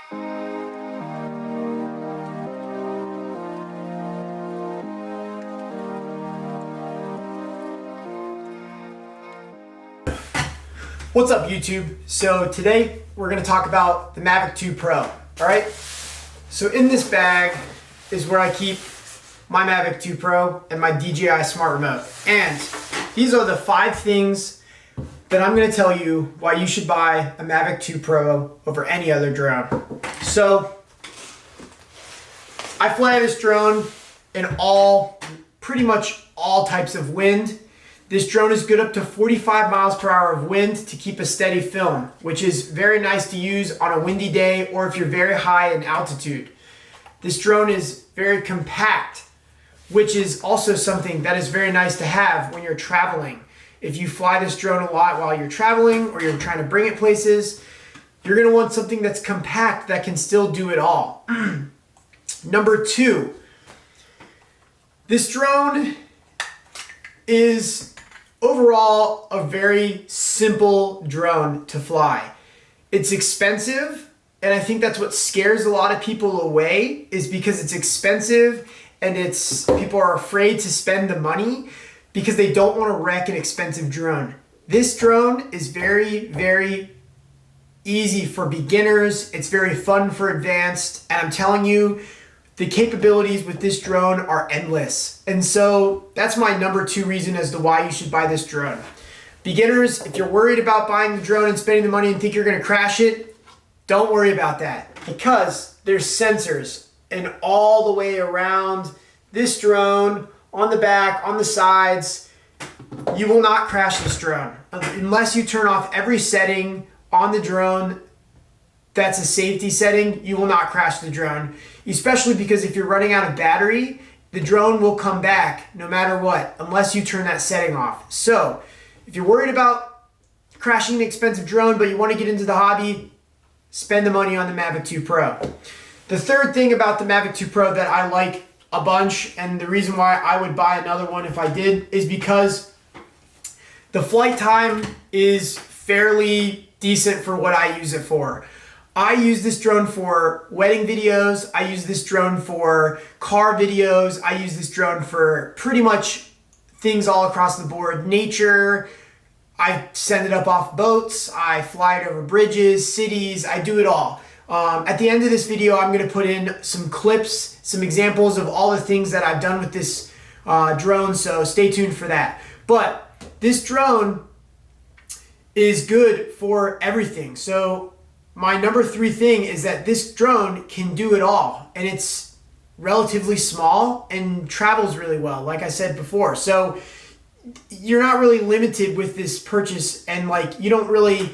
What's up, YouTube? So today we're going to talk about the Mavic 2 Pro. All right. So in this bag is where I keep my Mavic 2 Pro and my DJI Smart Remote. And these are the 5 things that I'm going to tell you why you should buy a Mavic 2 Pro over any other drone. So I fly this drone in pretty much all types of wind. This drone is good up to 45 miles per hour of wind to keep a steady film, which is very nice to use on a windy day or if you're very high in altitude. This drone is very compact, which is also something that is very nice to have when you're traveling. If you fly this drone a lot while you're traveling or you're trying to bring it places, you're going to want something that's compact that can still do it all. Number 2, this drone is overall a very simple drone to fly. It's expensive, and I think that's what scares a lot of people away, is because it's expensive and people are afraid to spend the money because they don't want to wreck an expensive drone. This drone is very, very easy for beginners. It's very fun for advanced, and I'm telling you, the capabilities with this drone are endless. And so that's my number 2 reason as to why you should buy this drone. Beginners, if you're worried about buying the drone and spending the money and think you're going to crash it, don't worry about that, because there's sensors and all the way around this drone, on the back, on the sides. You will not crash this drone unless you turn off every setting on the drone that's a safety setting. You will not crash the drone, especially because if you're running out of battery, the drone will come back no matter what, unless you turn that setting off. So if you're worried about crashing an expensive drone, but you want to get into the hobby, spend the money on the Mavic 2 Pro. The third thing about the Mavic 2 Pro that I like a bunch, and the reason why I would buy another one if I did, is because the flight time is fairly decent for what I use it for. I use this drone for wedding videos. I use this drone for car videos. I use this drone for pretty much things all across the board. Nature. I send it up off boats. I fly it over bridges, cities. I do it all. At the end of this video, I'm going to put in some clips, some examples of all the things that I've done with this drone. So stay tuned for that. But this drone is good for everything. So my number 3 thing is that this drone can do it all, and it's relatively small and travels really well, like I said before. So you're not really limited with this purchase, and you're not really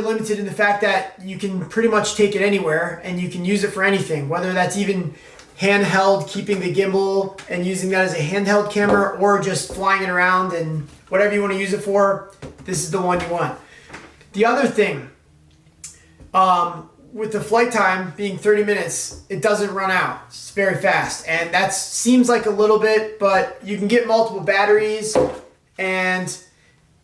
limited in the fact that you can pretty much take it anywhere and you can use it for anything, whether that's even handheld, keeping the gimbal and using that as a handheld camera, or just flying it around and whatever you want to use it for, this is the one you want. The other thing, with the flight time being 30 minutes, it doesn't run out. It's very fast. And that seems like a little bit, but you can get multiple batteries, and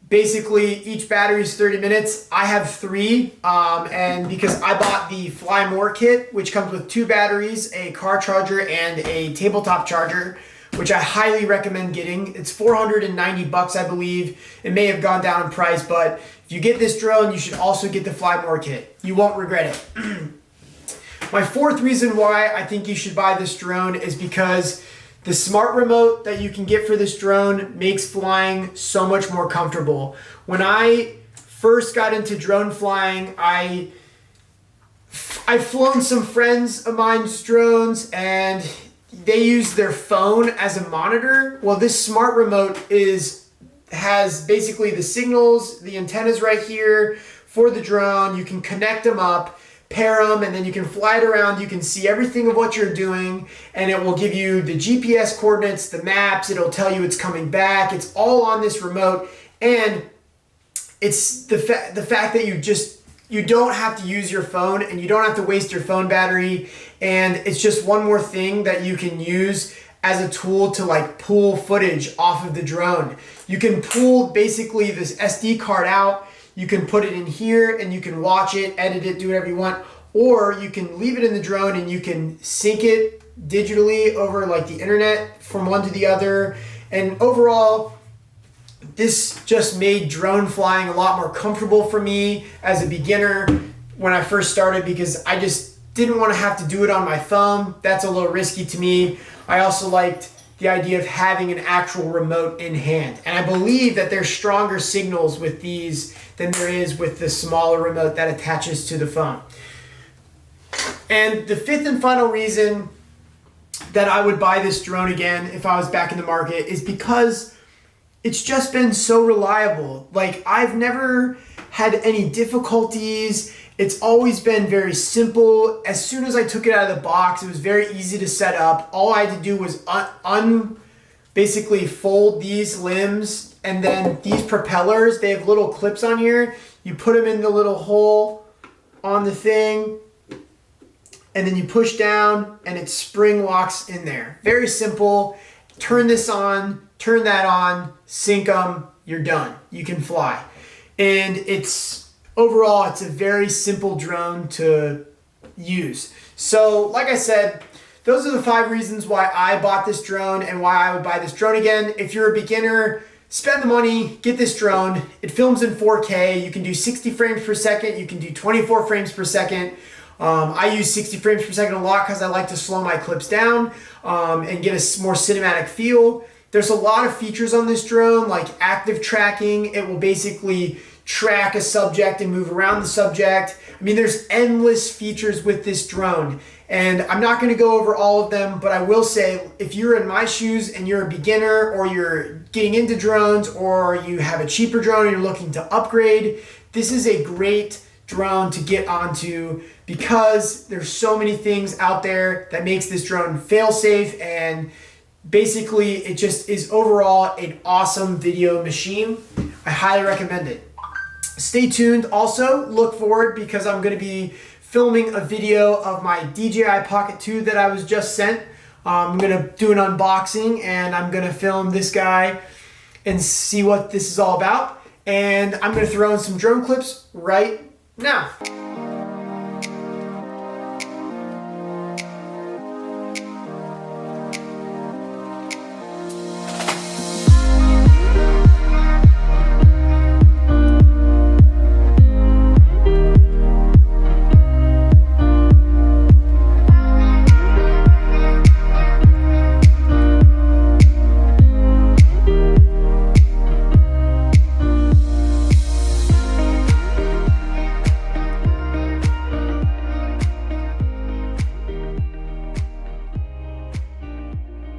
basically each battery is 30 minutes. I have 3, and because I bought the Fly More kit, which comes with 2 batteries, a car charger, and a tabletop charger, which I highly recommend getting. It's $490, I believe. It may have gone down in price, but if you get this drone, you should also get the Fly More kit. You won't regret it. My 4th reason why I think you should buy this drone is because the smart remote that you can get for this drone makes flying so much more comfortable. When I first got into drone flying, I've flown some friends of mine's drones, and they use their phone as a monitor. Well, this smart remote has basically the signals, the antennas right here for the drone. You can connect them up, pair them, and then you can fly it around. You can see everything of what you're doing, and it will give you the GPS coordinates, the maps. It'll tell you it's coming back. It's all on this remote, and it's the fact that you don't have to use your phone, and you don't have to waste your phone battery, and it's just one more thing that you can use as a tool to pull footage off of the drone. You can pull basically this SD card out, you can put it in here, and you can watch it, edit it, do whatever you want, or you can leave it in the drone and you can sync it digitally over like the internet from one to the other. And overall, this just made drone flying a lot more comfortable for me as a beginner when I first started, because I just didn't want to have to do it on my thumb. That's a little risky to me. I also liked the idea of having an actual remote in hand. And I believe that there's stronger signals with these than there is with the smaller remote that attaches to the phone. And the fifth and final reason that I would buy this drone again if I was back in the market is because it's just been so reliable. Like, I've never had any difficulties. It's always been very simple. As soon as I took it out of the box, it was very easy to set up. All I had to do was basically fold these limbs, and then these propellers, they have little clips on here. You put them in the little hole on the thing, and then you push down and it spring locks in there. Very simple. Turn this on, turn that on, sync them, you're done. You can fly. And overall, it's a very simple drone to use. So like I said, those are the 5 reasons why I bought this drone and why I would buy this drone again. If you're a beginner, spend the money, get this drone. It films in 4K. You can do 60 frames per second. You can do 24 frames per second. I use 60 frames per second a lot because I like to slow my clips down and get a more cinematic feel. There's a lot of features on this drone, like active tracking. It will basically track a subject and move around the subject. I mean, there's endless features with this drone. And I'm not going to go over all of them, but I will say, if you're in my shoes and you're a beginner, or you're getting into drones, or you have a cheaper drone and you're looking to upgrade, this is a great drone to get onto, because there's so many things out there that makes this drone fail safe, and basically it just is overall an awesome video machine. I highly recommend it. Stay tuned. Also look forward, because I'm going to be filming a video of my DJI Pocket 2 that I was just sent. I'm going to do an unboxing, and I'm going to film this guy and see what this is all about. And I'm going to throw in some drone clips right now.